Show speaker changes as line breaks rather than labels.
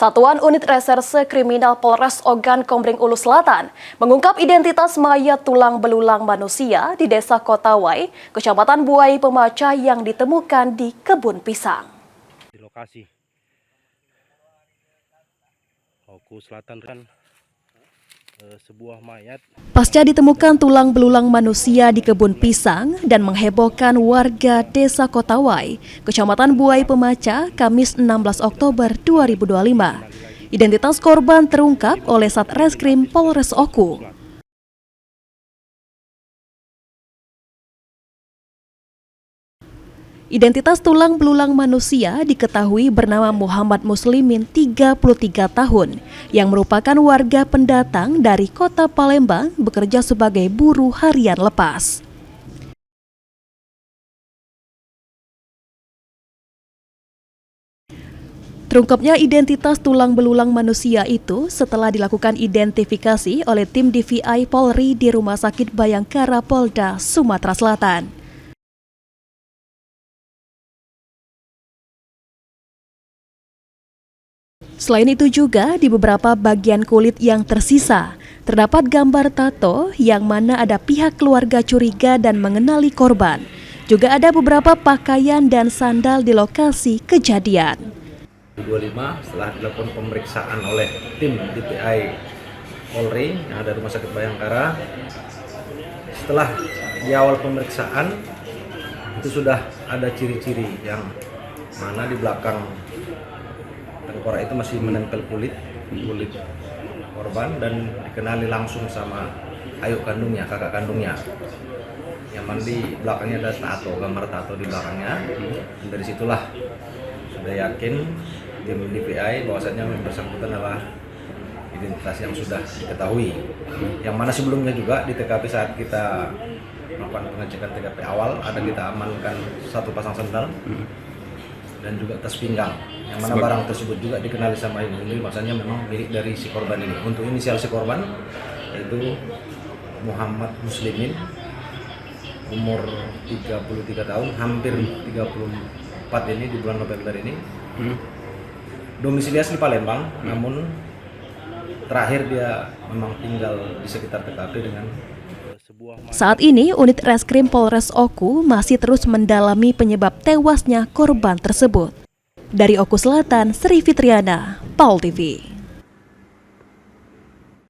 Satuan Unit Reserse Kriminal Polres Ogan Komering Ulu Selatan mengungkap identitas mayat tulang belulang manusia di Desa Kotawai, Kecamatan Buai Pemaca yang ditemukan di kebun pisang.
Di lokasi Oku Selatan kan sebuah mayat.
Pasca ditemukan tulang belulang manusia di kebun pisang dan menghebohkan warga Desa Kotawai, Kecamatan Buai Pemaca, Kamis 16 Oktober 2025. Identitas korban terungkap oleh Satreskrim Polres Oku. Identitas tulang belulang manusia diketahui bernama Muhammad Muslimin, 33 tahun, yang merupakan warga pendatang dari kota Palembang bekerja sebagai buruh harian lepas. Terungkapnya identitas tulang belulang manusia itu setelah dilakukan identifikasi oleh tim DVI Polri di Rumah Sakit Bayangkara Polda Sumatera Selatan. Selain itu juga di beberapa bagian kulit yang tersisa, terdapat gambar tato yang mana ada pihak keluarga curiga dan mengenali korban. Juga ada beberapa pakaian dan sandal di lokasi kejadian.
25 setelah dilakukan pemeriksaan oleh tim DPI Polri yang ada Rumah Sakit Bayangkara, setelah di awal pemeriksaan itu sudah ada ciri-ciri yang mana di belakang tengkorak itu masih menempel kulit korban dan dikenali langsung sama ayuk kandungnya, kakak kandungnya. Yang mana di belakangnya ada tato, gambar tato di belakangnya. Dan dari situlah sudah yakin tim DPI bahwasannya yang bersangkutan adalah identitas yang sudah diketahui. Yang mana sebelumnya juga di TKP saat kita melakukan pengecekan TKP awal ada kita amankan satu pasang sandal dan juga tas pinggang, yang mana barang tersebut juga dikenali sama ibu ini, maksudnya memang milik dari si korban ini. Untuk inisial si korban yaitu Muhammad Muslimin, umur 33 tahun, hampir 34 ini di bulan November ini. Domisili asli Palembang, namun terakhir dia memang tinggal di sekitar TKP dengan
Saat ini, unit Reskrim Polres Oku masih terus mendalami penyebab tewasnya korban tersebut. Dari Oku Selatan, Sri Fitriana, PAL TV.